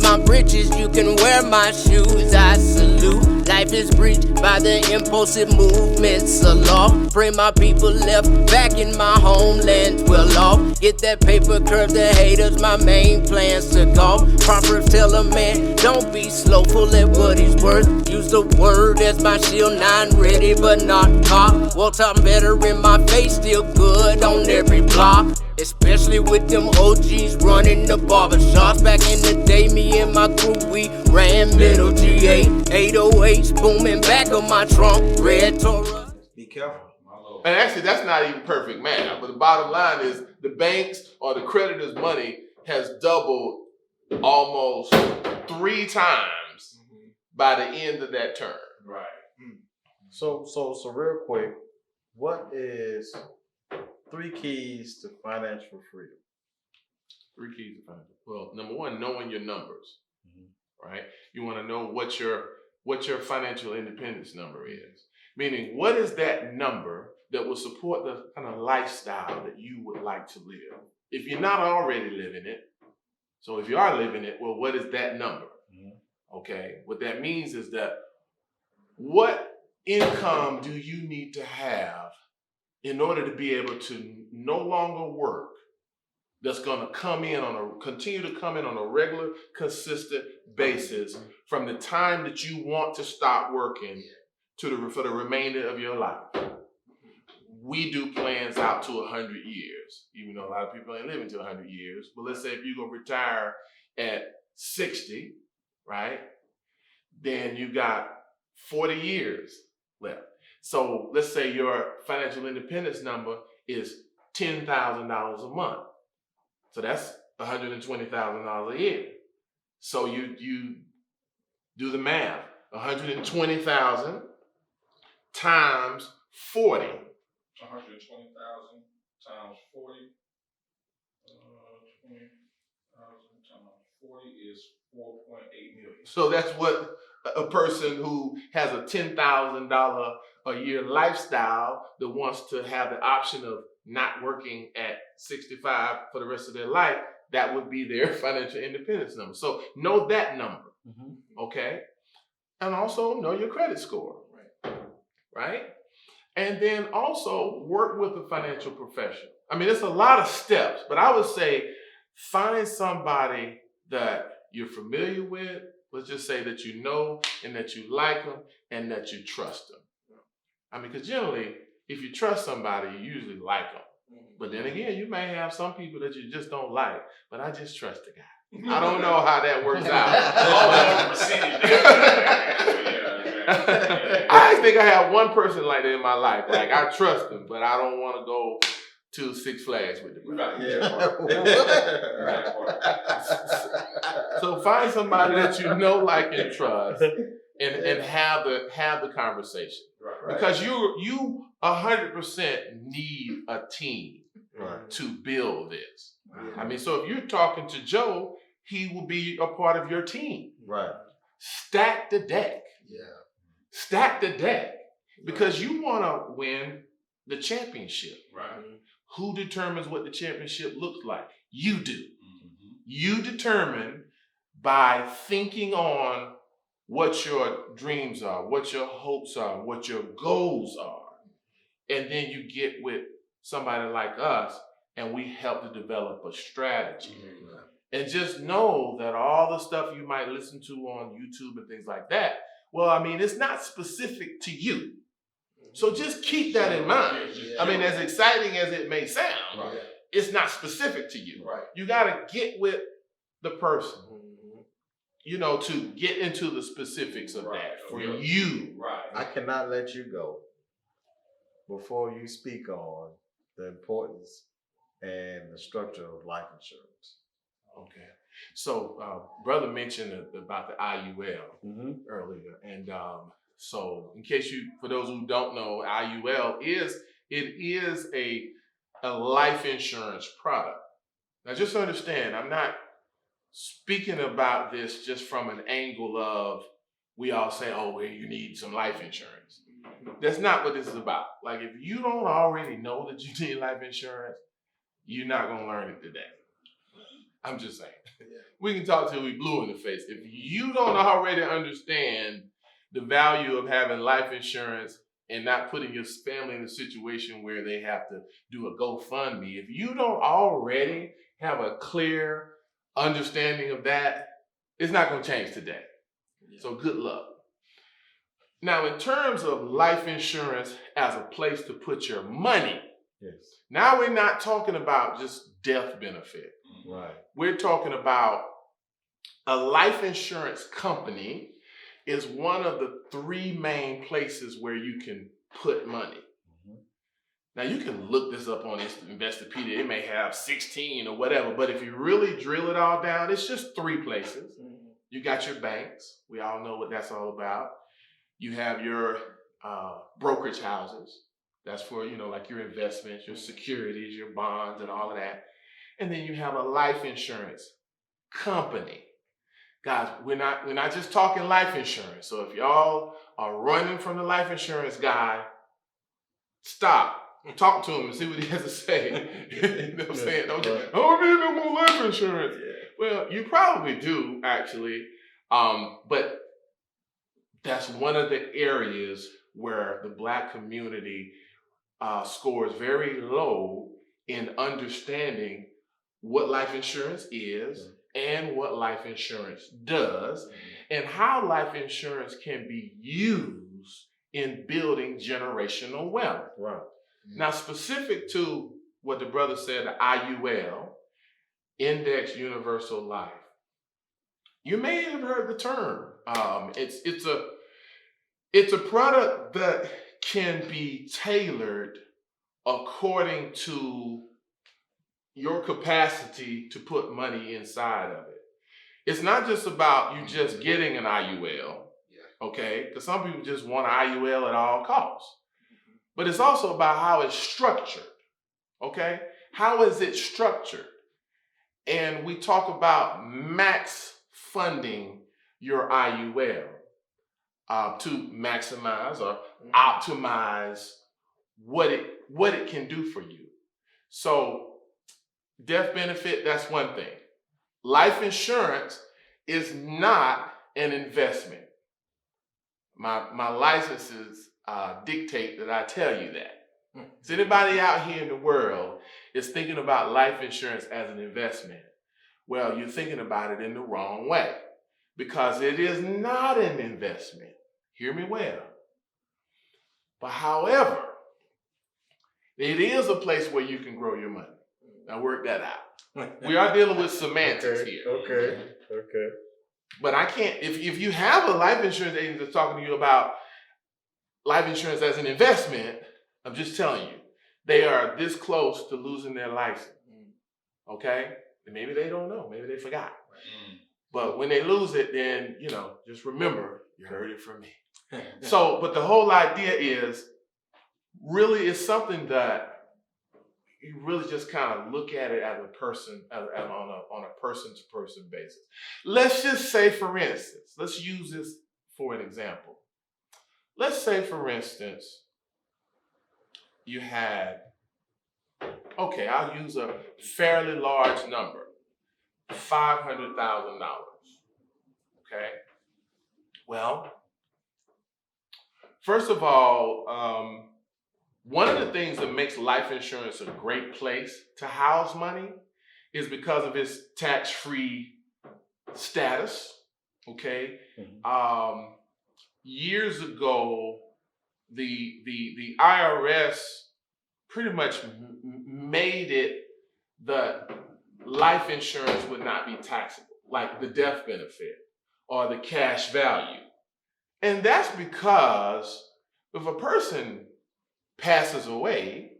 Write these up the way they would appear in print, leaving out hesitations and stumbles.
my britches, you can wear my shoes. I salute. Life is breached by the impulsive movements of law. Pray my people left back in my homeland well off. Get that paper, curb the haters, my main plans took off. Proverbs tell a man, don't be slowful at what he's worth. Use the word as my shield, not ready but not caught. Well, I'm better in my face, still good on every block. Especially with them OGs running the barbershops. Back in the day, me and my crew, we ran middle G8, 808s booming back of my trunk, red Taurus. Be careful. And actually, that's not even perfect math. But the bottom line is the banks or the creditors' money has doubled almost 3 times by the end of that term. Right. So real quick, what is 3 keys to financial freedom? 3 keys to financial. Well, number 1, knowing your numbers. Right? You want to know what your financial independence number is. Meaning, what is that number that will support the kind of lifestyle that you would like to live? If you're not already living it, so if you are living it, well, what is that number? Okay, what that means is that what income do you need to have in order to be able to no longer work that's going to continue to come in on a regular, consistent basis from the time that you want to stop working for the remainder of your life? We do plans out to 100 years, even though a lot of people ain't living to 100 years. But let's say if you're going to retire at 60, right, then you got 40 years left. So let's say your financial independence number is $10,000 a month. So that's $120,000 a year. So you do the math. 120,000 times 40. 120,000 times 40. 20,000 times 40 is 4.8 million. So that's what a person who has a $10,000 a year lifestyle that wants to have the option of not working at 65 for the rest of their life, that would be their financial independence number. So know that number, okay? And also know your credit score, right? And then also work with a financial professional. I mean, it's a lot of steps, but I would say find somebody that you're familiar with. Let's just say that you know and that you like them and that you trust them. I mean, because generally, if you trust somebody, you usually like them. But then again, you may have some people that you just don't like, but I just trust the guy. I don't know how that works out. I think I have one person like that in my life. Like, I trust him, but I don't want to go to Six Flags with him. So find somebody that you know, like, and trust, and have the conversation. Because you 100% need a team to build this. I mean, so if you're talking to Joe, he will be a part of your team. Right. Stack the deck. Stack the deck. Because you want to win the championship. Right. Who determines what the championship looks like? You do. You determine by thinking on what your dreams are, what your hopes are, what your goals are. And then you get with somebody like us and we help to develop a strategy. And just know that all the stuff you might listen to on YouTube and things like that, well, I mean, it's not specific to you. So just keep that in mind. I mean, as exciting as it may sound, it's not specific to you. You got to get with the person, you know, to get into the specifics of that for you. I cannot let you go before you speak on the importance and the structure of life insurance. Okay. So, brother mentioned about the IUL earlier. And so in case for those who don't know, IUL is a life insurance product. Now just understand, I'm not speaking about this just from an angle of we all say, oh, well, you need some life insurance. That's not what this is about. Like, if you don't already know that you need life insurance, you're not going to learn it today. I'm just saying. We can talk till we blue in the face. If you don't already understand the value of having life insurance and not putting your family in a situation where they have to do a GoFundMe, if you don't already have a clear understanding of that, it's not going to change today. So good luck. Now, in terms of life insurance as a place to put your money, now we're not talking about just death benefit. Right. We're talking about a life insurance company is one of the three main places where you can put money. Now, you can look this up on Investopedia. It may have 16 or whatever, but if you really drill it all down, it's just three places. You got your banks. We all know what that's all about. You have your brokerage houses. That's for, like your investments, your securities, your bonds, and all of that. And then you have a life insurance company. Guys, we're not just talking life insurance. So if y'all are running from the life insurance guy, stop. Talk to him and see what he has to say. You know what I'm saying? I don't need no more life insurance. Well, you probably do, actually. But that's one of the areas where the Black community scores very low in understanding what life insurance is and what life insurance does and how life insurance can be used in building generational wealth. Right. Now, specific to what the brother said, the IUL, Index Universal Life, you may have heard the term. It's a product that can be tailored according to your capacity to put money inside of it. It's not just about you just getting an IUL, okay? Because some people just want an IUL at all costs. But it's also about how it's structured, okay? How is it structured? And we talk about max funding your IUL to maximize or optimize what it can do for you. So death benefit, that's one thing. Life insurance is not an investment. My licenses dictate that I tell you that. So anybody out here in the world is thinking about life insurance as an investment, well, you're thinking about it in the wrong way because it is not an investment. Hear me well. But however, it is a place where you can grow your money. Now work that out. We are dealing with semantics here. Okay. But I can't, if you have a life insurance agent that's talking to you about life insurance as an investment, I'm just telling you, they are this close to losing their license. Okay? And maybe they don't know. Maybe they forgot. But when they lose it, then, just remember, you heard it from me. So, but the whole idea is, really it's something that you really just kind of look at it as a person, on a person-to-person basis. Let's just say, for instance, let's use this for an example. Let's say, for instance, you had, okay, I'll use a fairly large number, $500,000, okay? Well, first of all, one of the things that makes life insurance a great place to house money is because of its tax-free status, okay? Years ago, the IRS pretty much made it that life insurance would not be taxable, like the death benefit or the cash value. And that's because if a person passes away,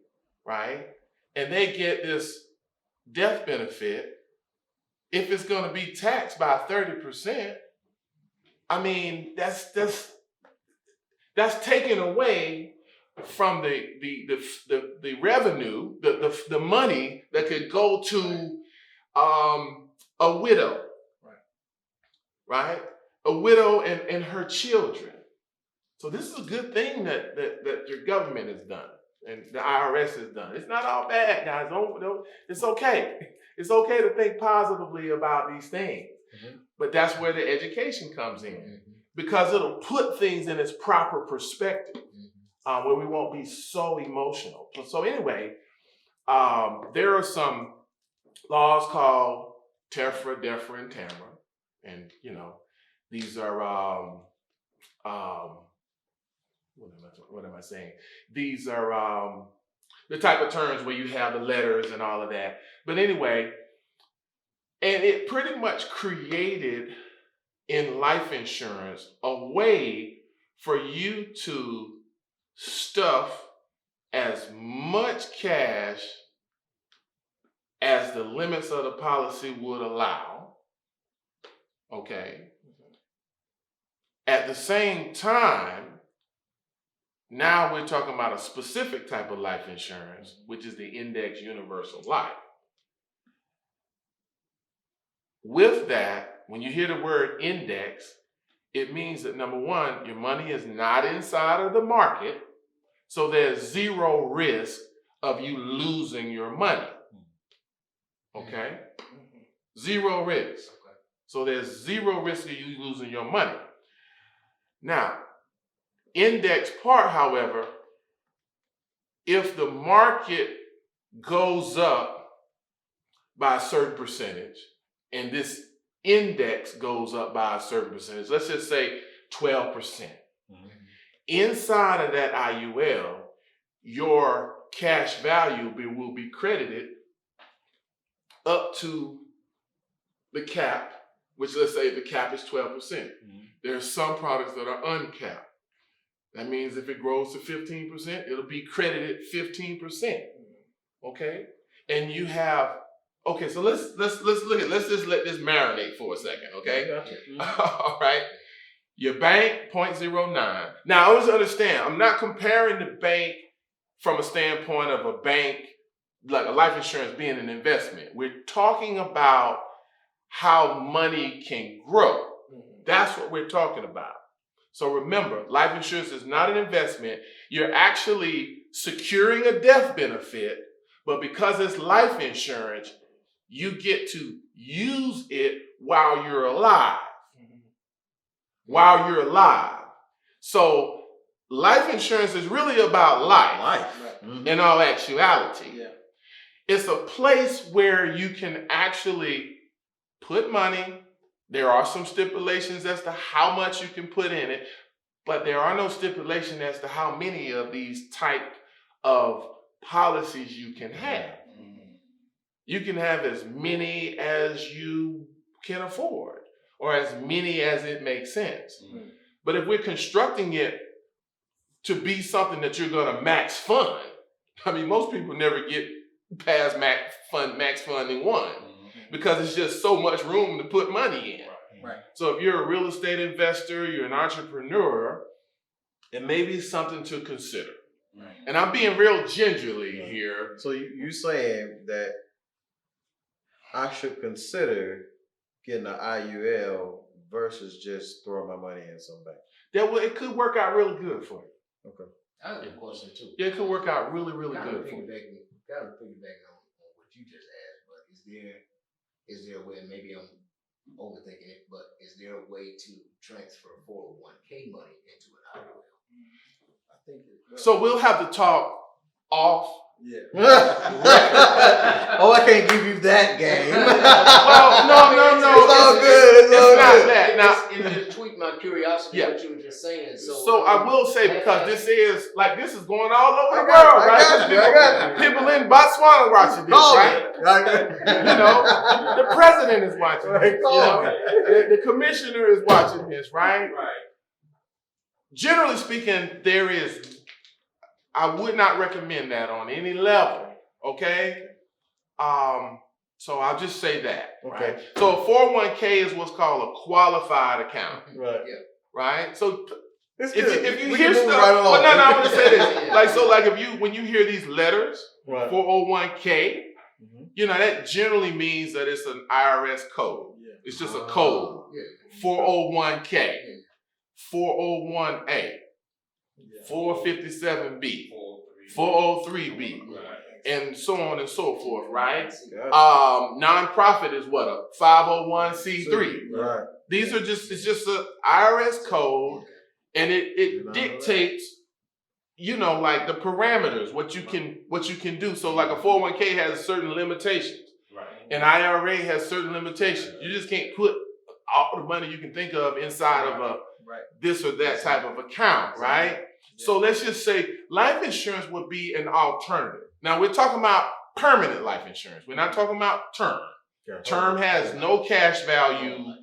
right, and they get this death benefit, if it's going to be taxed by 30%, I mean, that's taken away from the revenue, the money that could go to a widow, right? A widow and her children. So this is a good thing that your government has done. and the IRS has done. It's not all bad, guys. Don't. It's okay. It's okay to think positively about these things. Mm-hmm. But that's where the education comes in, mm-hmm. because it'll put things in its proper perspective, mm-hmm. Where we won't be so emotional. So anyway, there are some laws called TEFRA, DEFRA, and TAMRA, and these are what am I saying? These are the type of terms where you have the letters and all of that. But anyway, and it pretty much created in life insurance a way for you to stuff as much cash as the limits of the policy would allow. Okay. At the same time, now we're talking about a specific type of life insurance, which is the Index Universal Life. With that, when you hear the word index, it means that number one, your money is not inside of the market, so there's zero risk of you losing your money. Okay? Zero risk. So there's zero risk of you losing your money. Now, index part, however, if the market goes up by a certain percentage and this index goes up by a certain percentage, let's just say 12%. Mm-hmm. Inside of that IUL, your cash value will be credited up to the cap, which let's say the cap is 12%. Mm-hmm. There are some products that are uncapped. That means if it grows to 15%, it'll be credited 15%. Okay? And you have, okay, so let's look at, let's just let this marinate for a second, okay? Gotcha. All right. Your bank, 0.09. Now, I always understand, I'm not comparing the bank from a standpoint of a bank, like a life insurance being an investment. We're talking about how money can grow. That's what we're talking about. So remember, life insurance is not an investment. You're actually securing a death benefit, but because it's life insurance, you get to use it while you're alive. While you're alive. So life insurance is really about life. Mm-hmm. In all actuality. Yeah. It's a place where you can actually put money. There are some stipulations as to how much you can put in it, but there are no stipulations as to how many of these type of policies you can have. Mm-hmm. You can have as many as you can afford, or as many as it makes sense. Mm-hmm. But if we're constructing it to be something that you're going to max fund, I mean, most people never get past max funding one. Mm-hmm. Because it's just so much room to put money in. Right. So if you're a real estate investor, you're an entrepreneur, it may be something to consider. Right. And I'm being real gingerly here. So you're saying that I should consider getting an IUL versus just throwing my money in some bank? It could work out really good for you. Okay. I have a question too. Yeah, it could work out really, really good for you. Kind of piggyback on what you just asked, but is there a way, and maybe I'm overthinking it, but is there a way to transfer 401k money into an IRA? I think so we'll have to talk off. Yeah. Oh, I can't give you that game. Well, no. It's all good. It's not that. Now, it just tweaked my curiosity what you were just saying. So I will say, because this is going all over the world, right? People in Botswana watching this, right? The president is watching this. The commissioner is watching this, right? Right. Generally speaking, I would not recommend that on any level, okay? So I'll just say that, right? So a 401k is what's called a qualified account, right? Yeah. Right? So if you hear stuff, well, no, I'm gonna say this. When you hear these letters, 401k, that generally means that it's an IRS code. Yeah. It's just a code. Yeah. 401k, 401a. 457B, 403B, Right. and so on and so forth, right? Gotcha. Nonprofit is what, a 501c3. Right. These are it's just a IRS code, and it dictates, you know, like the parameters, what you can do. So like a 401k has certain limitations. Right. An IRA has certain limitations. You just can't put all the money you can think of inside of a this or that type of account, right? So let's just say life insurance would be an alternative. Now we're talking about permanent life insurance. We're not talking about term. Term has no cash value,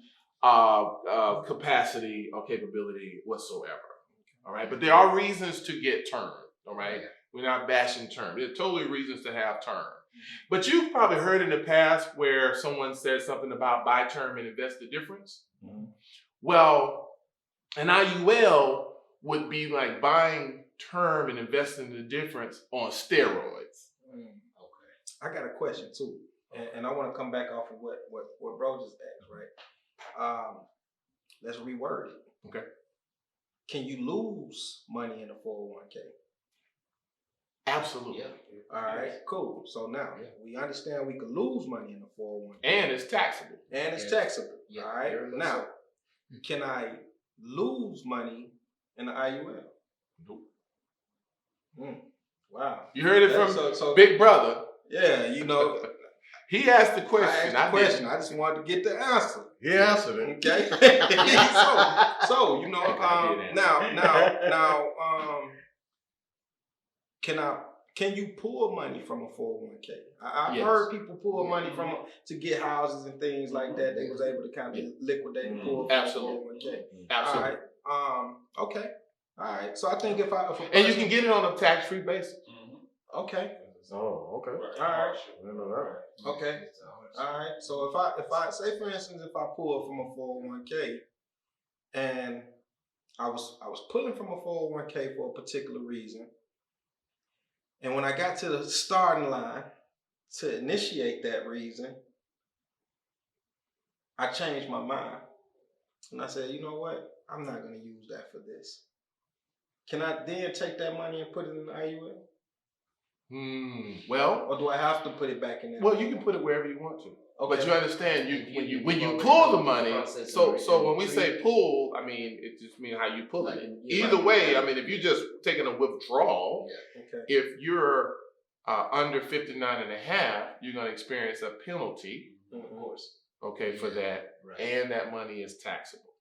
capacity or capability whatsoever. All right, but there are reasons to get term. All right, we're not bashing term. There are totally reasons to have term. But you've probably heard in the past where someone said something about buy term and invest the difference. Mm-hmm. Well, an IUL would be like buying term and investing the difference on steroids. Okay. I got a question too, and I want to come back off of what bro just asked, right? Let's reword it. Okay. Can you lose money in a 401k? Absolutely. Yeah. All right, cool. So now we understand we can lose money in a 401k. And it's taxable. And it's taxable. Yeah. All right. Now, can I lose money in the IUL? Nope. Wow. You heard it from so Big Brother. Yeah, you know. He asked the I question. asked the question. I just wanted to get the answer. He answered it. Okay. so you know, now, can you pull money from a 401k? I've heard people pull money from to get houses and things like that. They was able to kind of liquidate and pull from Absolutely. a 401k. Absolutely. All right. Okay. All right. So I think if and you can get it on a tax-free basis. Okay. Oh, okay. All right. I didn't know that. Okay. All right. So if I say, for instance, if I pull from a 401k and I was pulling from a 401k for a particular reason, and when I got to the starting line to initiate that reason, I changed my mind. And I said, you know what? I'm not going to use that for this. Can I then take that money and put it in the IUL? Well, or do I have to put it back in there? Well, you can put it wherever you want to. Okay. But you understand, when you pull the money, so when we say pull, I mean, it just means how you pull it. Either way, I mean, if you're just taking a withdrawal, if you're under 59 and a half, you're going to experience a penalty, of course, okay, for that, and that money is taxable.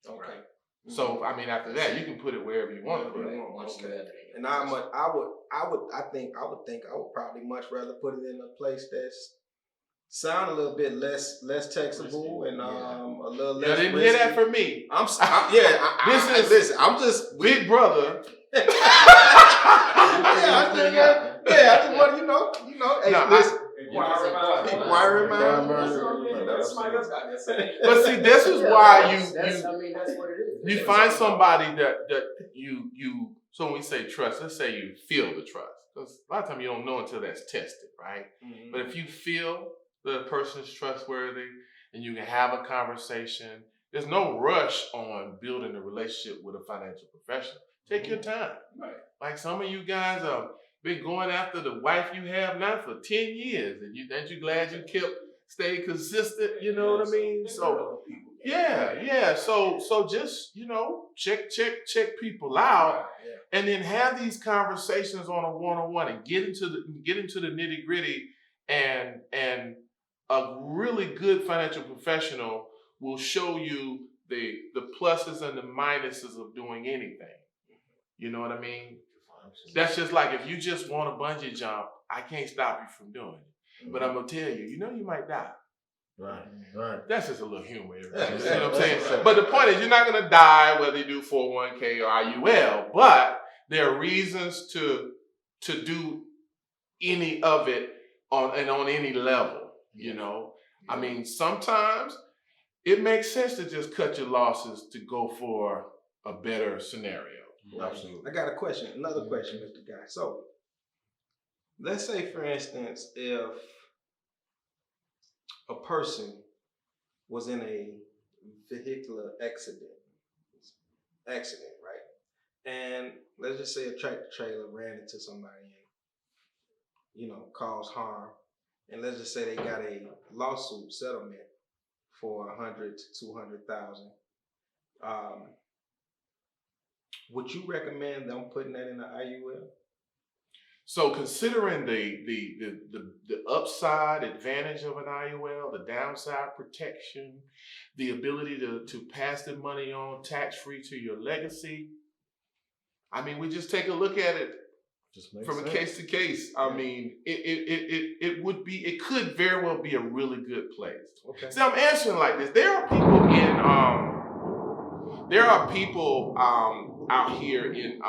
Okay. So, I mean, after that, you can put it wherever you want to put it. Okay. And I would think I would probably much rather put it in a place that's sound a little bit less taxable and a little less. You didn't hear that from me. Listen, I'm just Big Brother. I just want to, hey, listen. Inquiring mind. But see, this is why that's what it is. you find somebody that you. So when we say trust, let's say you feel the trust, because a lot of times you don't know until that's tested, right? Mm-hmm. But if you feel the person's trustworthy and you can have a conversation, there's no rush on building a relationship with a financial professional. Take your time. Right. Like some of you guys have been going after the wife you have now for 10 years, and aren't you glad you stayed consistent? You know what I mean? So yeah. So just check people out, and then have these conversations on a one-on-one and get into the nitty-gritty, and a really good financial professional will show you the pluses and the minuses of doing anything. You know what I mean? That's just like if you just want a bungee jump, I can't stop you from doing it. Mm-hmm. But I'm gonna tell you, you might die. Right. That's just a little humor. You know what I'm saying? But the point is, you're not gonna die whether you do 401k or IUL. But there are reasons to do any of it on any level. You know, I mean, sometimes it makes sense to just cut your losses to go for a better scenario. Absolutely. I got a question. Another question, Mr. Guy. So, let's say, for instance, if a person was in a vehicular accident, right? And let's just say a tractor trailer ran into somebody and cause harm, and let's just say they got a lawsuit settlement for 100 to 200,000. Would you recommend them putting that in the IUL? So considering the upside advantage of an IUL, the downside protection, the ability to pass the money on tax-free to your legacy, I mean, we just take a look at it from a case to case. I mean, it could very well be a really good place. Okay. See, I'm answering like this. There are people out here in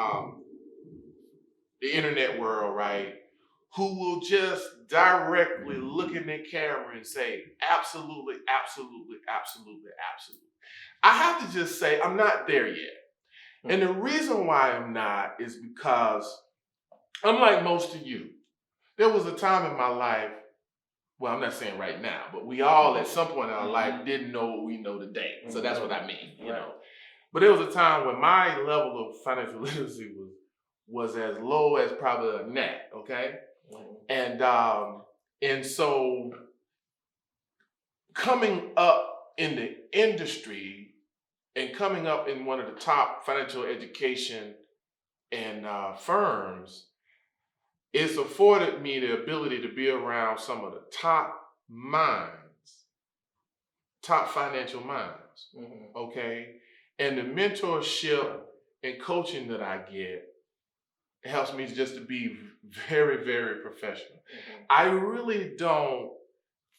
the internet world, right, who will just directly look in their camera and say, absolutely, absolutely, absolutely, absolutely. I have to just say, I'm not there yet. And the reason why I'm not is because I'm like most of you. There was a time in my life, well, I'm not saying right now, but we all at some point in our life didn't know what we know today. So that's what I mean, you know. But there was a time when my level of financial literacy was as low as probably a gnat, okay? And so coming up in the industry and coming up in one of the top financial education and firms, it's afforded me the ability to be around some of the top minds, top financial minds, okay? And the mentorship and coaching that I get helps me just to be very, very professional. I really don't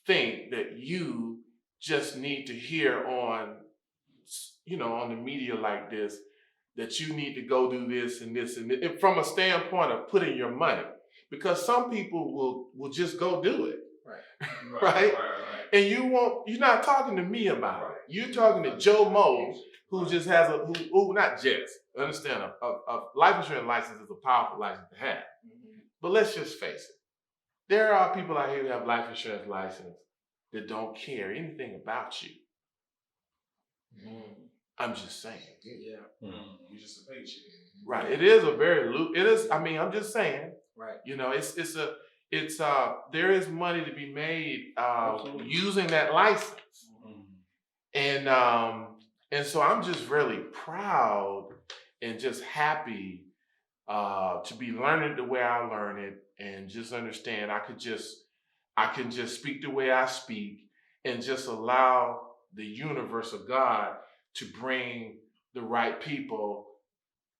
think that you just need to hear on the media like this, that you need to go do this and this and this, from a standpoint of putting your money, because some people will just go do it. Right. And you're not talking to me about it. You're talking to Joe Mo, who just has not just, understand, a life insurance license is a powerful license to have. But let's just face it. There are people out here who have life insurance license that don't care anything about you. I'm just saying. You just a paycheck. Right. It is a very I'm just saying. Right. There is money to be made using that license. And so I'm just really proud and just happy to be learning the way I learn it, and just understand I can just speak the way I speak, and just allow the universe of God to bring the right people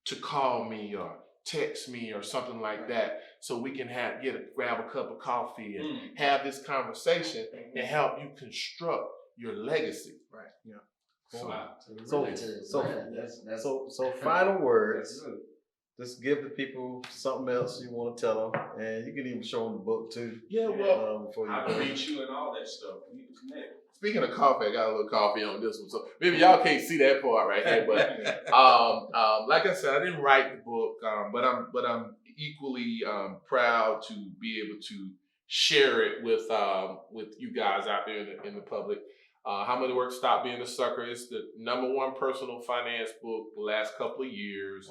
to call me or text me or something like that, so we can grab a cup of coffee and have this conversation and help you construct your legacy. Right. Yeah. So final words. Just give the people something else you want to tell them, and you can even show them the book too. Yeah, well, how to reach you and all that stuff. We need to connect. Speaking of coffee, I got a little coffee on this one, so maybe y'all can't see that part right here. But like I said, I didn't write the book, but I'm equally proud to be able to share it with you guys out there in the public. How Money Works, Stop Being a Sucker. It's the #1 personal finance book the last couple of years.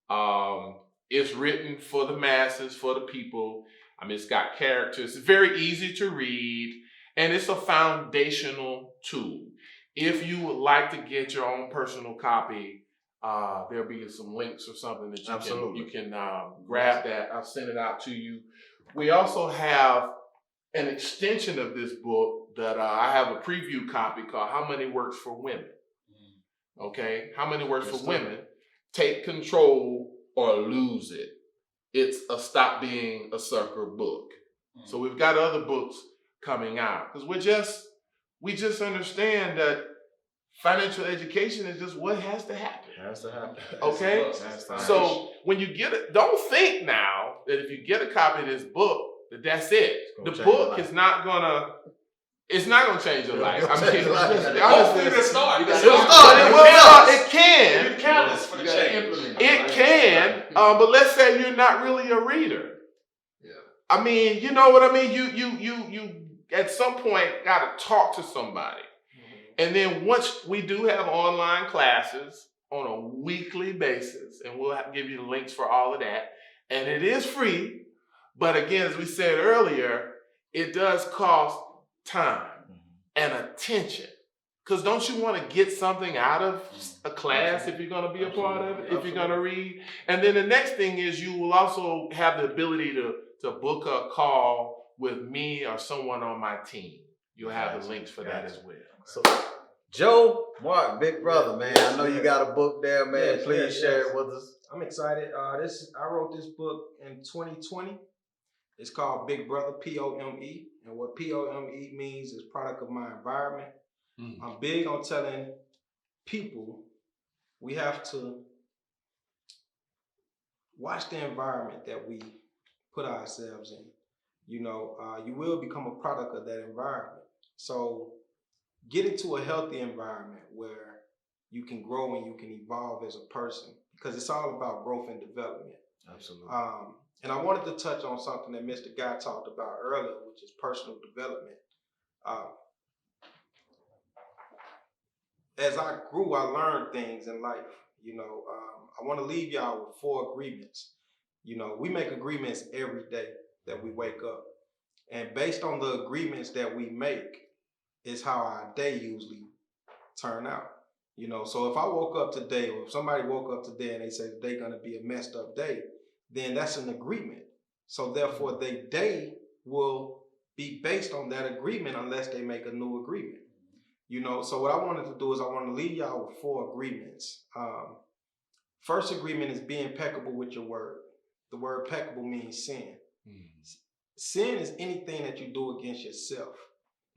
Awesome. It's written for the masses, for the people. I mean, it's got characters. It's very easy to read, and it's a foundational tool. If you would like to get your own personal copy, there'll be some links or something that you can grab that. I'll send it out to you. We also have an extension of this book that I have a preview copy called How Money Works for Women. Okay, How Money Works for Women. Take control or lose it. It's a Stop Being a Sucker book. So we've got other books coming out, because we just understand that financial education is just what has to happen. Okay? So when you get it, don't think now that if you get a copy of this book, that's it. The book is not gonna change your life. I mean, it can. You're catalyst for the change. It can, but let's say you're not really a reader. Yeah. I mean, you know what I mean? You at some point got to talk to somebody. And then once we do have online classes on a weekly basis, and we'll give you the links for all of that, and it is free. But again, as we said earlier, it does cost time and attention. Because don't you want to get something out of a class if you're going to be a part of it, if you're going to read? And then the next thing is you will also have the ability to book a call with me or someone on my team. You'll have the links for that as well. So, Joe, Mark, big brother, man. I know you got a book there, man. Please share it with us. I'm excited. I wrote this book in 2020. It's called Big Brother, POME. And what POME means is product of my environment. I'm big on telling people we have to watch the environment that we put ourselves in. You know, you will become a product of that environment. So get into a healthy environment where you can grow and you can evolve as a person, because it's all about growth and development. Absolutely. And I wanted to touch on something that Mr. Guy talked about earlier, which is personal development. As I grew, I learned things in life. You know, I want to leave y'all with 4 agreements. You know, we make agreements every day that we wake up. And based on the agreements that we make is how our day usually turn out. You know, so if I woke up today, or if somebody woke up today and they say they're going to be a messed up day, then that's an agreement. So therefore, their day will be based on that agreement unless they make a new agreement. You know, so what I wanted to do is I want to leave y'all with 4 agreements. First agreement is be impeccable with your word. The word peccable means sin. Sin is anything that you do against yourself.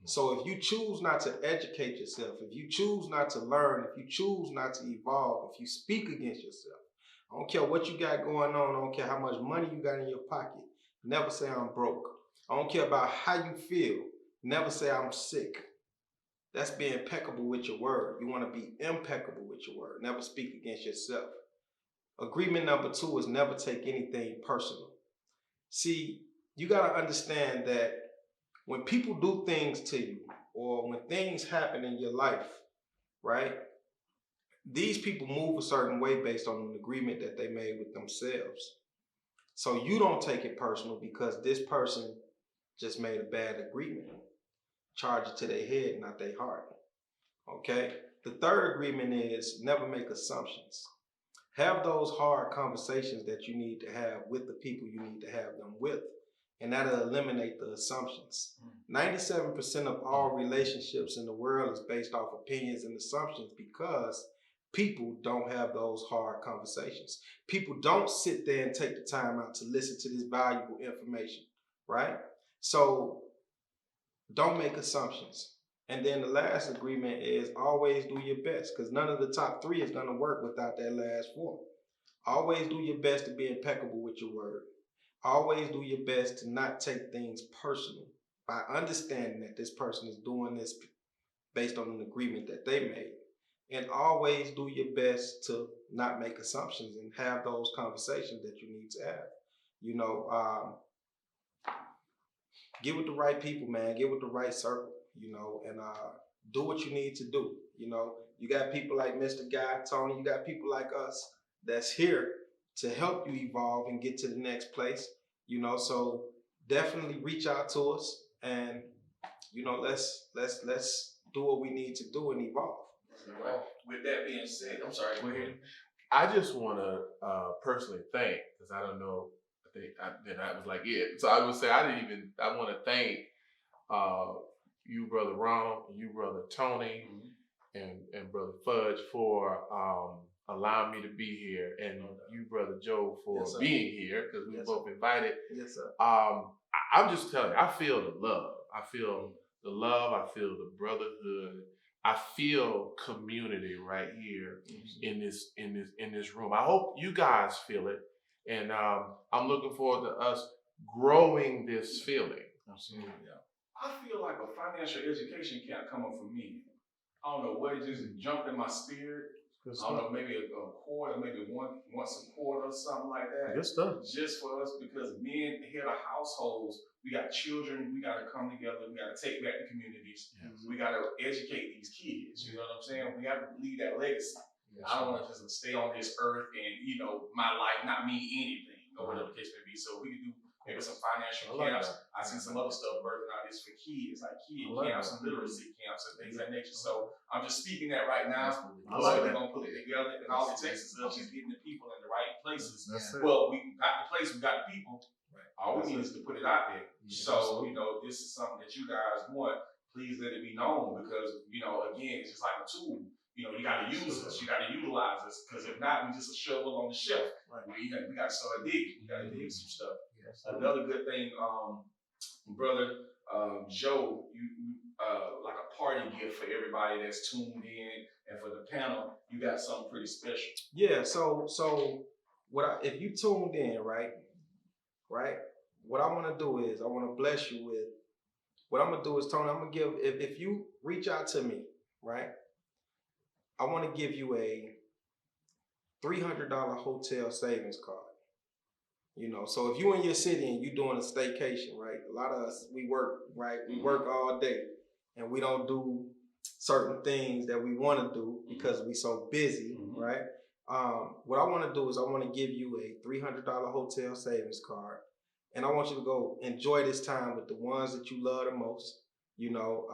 So if you choose not to educate yourself, if you choose not to learn, if you choose not to evolve, if you speak against yourself, I don't care what you got going on, I don't care how much money you got in your pocket, never say I'm broke. I don't care about how you feel, never say I'm sick. That's being impeccable with your word. You want to be impeccable with your word, never speak against yourself. Agreement number 2 is never take anything personal. See, you got to understand that when people do things to you, or when things happen in your life, right? These people move a certain way based on an agreement that they made with themselves. So you don't take it personal because this person just made a bad agreement. Charge it to their head, not their heart. Okay? The third agreement is never make assumptions. Have those hard conversations that you need to have with the people you need to have them with. And that'll eliminate the assumptions. 97% of all relationships in the world is based off opinions and assumptions because people don't have those hard conversations. People don't sit there and take the time out to listen to this valuable information, right? So don't make assumptions. And then the last agreement is always do your best, because none of the top 3 is going to work without that last 4. Always do your best to be impeccable with your word. Always do your best to not take things personal by understanding that this person is doing this based on an agreement that they made. And always do your best to not make assumptions and have those conversations that you need to have. You know, get with the right people, man. Get with the right circle, you know, and do what you need to do. You know, you got people like Mr. Guy, Tony, you got people like us that's here to help you evolve and get to the next place, you know. So definitely reach out to us, and you know, let's do what we need to do and evolve. Right. With that being said, I'm sorry, go ahead. I just want to personally thank, because I don't know, I think that was like it. So I would say I want to thank you, Brother Ronald, and you, Brother Tony, and Brother Fudge for allowing me to be here, and you, Brother Joe, for being here, because we were both invited. Yes, sir. I'm just telling you, I feel the love. I feel the love. I feel the brotherhood. I feel community right here in this room. I hope you guys feel it, and I'm looking forward to us growing this feeling. Absolutely. Yeah. I feel like a financial education camp coming from me. I don't know what, it just jumped in my spirit. I don't know, maybe a quarter, maybe once a quarter or something like that. Good stuff. Just for us, because men, head of households, we got children, we got to come together, we got to take back the communities. Yes. We got to educate these kids, you know what I'm saying? We have to leave that legacy. Yes. I don't want to just stay on this earth and, you know, my life not mean anything, or whatever the case may be. So we can do maybe some financial camps. I seen some other stuff birthing out this for kids, like kid camps and literacy camps and things of that nature. So I'm just speaking that right now. We're gonna put it together, and all it takes is us just getting the people in the right places. Well, we got the place, we got the people. All we need is to put it out there. So, you know, this is something that you guys want. Please let it be known, because, you know, again, it's just like a tool. You know, you got to use us. You got to utilize us, because if not, we just a shovel on the shelf. We got to start digging. We got to dig some stuff. Another good thing, brother Joe, you like a party gift for everybody that's tuned in, and for the panel, you got something pretty special. Yeah. So if you tuned in, right? What I want to do is I want to bless you with. What I'm gonna do is, Tony, I'm gonna give, if you reach out to me, right, I want to give you a $300 hotel savings card. You know, so if you in your city and you doing a staycation, right, a lot of us, we work, right, we work all day, and we don't do certain things that we want to do because we so busy, right? What I want to do is I want to give you a $300 hotel savings card. And I want you to go enjoy this time with the ones that you love the most. You know,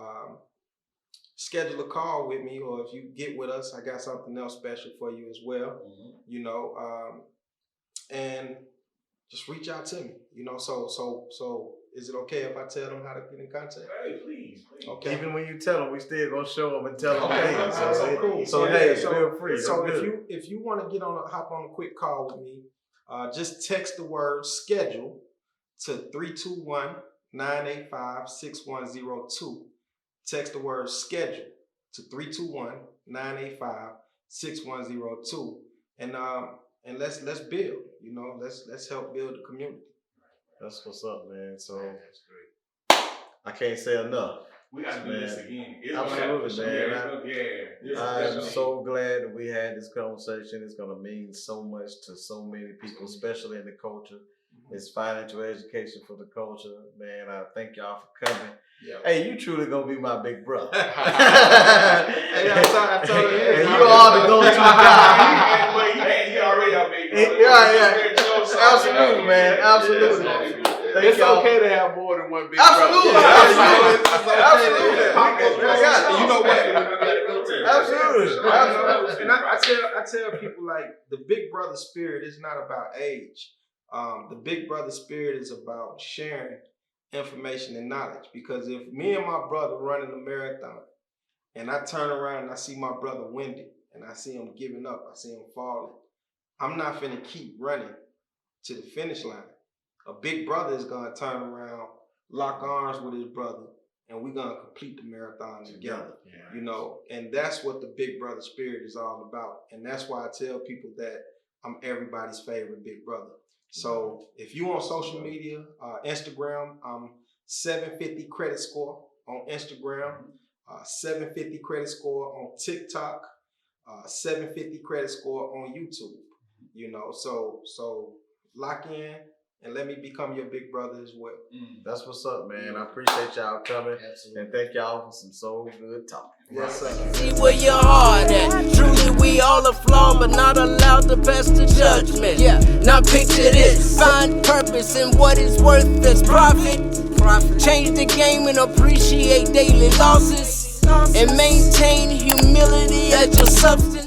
schedule a call with me, or if you get with us, I got something else special for you as well. You know, and just reach out to me. You know, so is it okay if I tell them how to get in contact? Hey, please. Okay. Even when you tell them, we still gonna show them and tell them. Okay. Cool. So hey, feel free. So if you want to hop on a quick call with me, just text the word schedule to 321-985-6102. Text the word schedule to 321-985-6102. And let's build, you know, let's help build the community. That's what's up, man. So That's great. I can't say enough. We got to do this again. Absolutely, man. I'm Yeah. so glad that we had this conversation. It's gonna mean so much to so many people, especially in the culture. It's financial education for the culture, man. I thank y'all for coming. Yep. Hey, you truly gonna be my big brother. Hey, I told you. And you are the go-to guy. He already our big brother. Yeah. Absolutely, man. Absolutely. It's okay to have more than one big Absolutely. brother. Absolutely. I got it. You know what? Absolutely. And I tell people, like, the big brother spirit is not about age. The big brother spirit is about sharing information and knowledge. Because if me and my brother running a marathon, and I turn around and I see my brother winded, and I see him giving up, I see him falling, I'm not finna keep running to the finish line. A big brother is gonna turn around, lock arms with his brother, and we're gonna complete the marathon together. You know, and that's what the big brother spirit is all about. And that's why I tell people that I'm everybody's favorite big brother. So if you on social media, Instagram, 750 credit score on Instagram, 750 credit score on TikTok, 750 credit score on YouTube. You know, so lock in and let me become your big brother as well. That's what's up, man. I appreciate y'all coming. Absolutely. And thank y'all for some SoulGood Talkin. Yes, sir. See where your heart at. Truly, we all are flawed, but not allowed to pass the judgment. Yeah. Now picture this: find purpose in what is worth as profit. Change the game and appreciate daily losses, and maintain humility as your substance.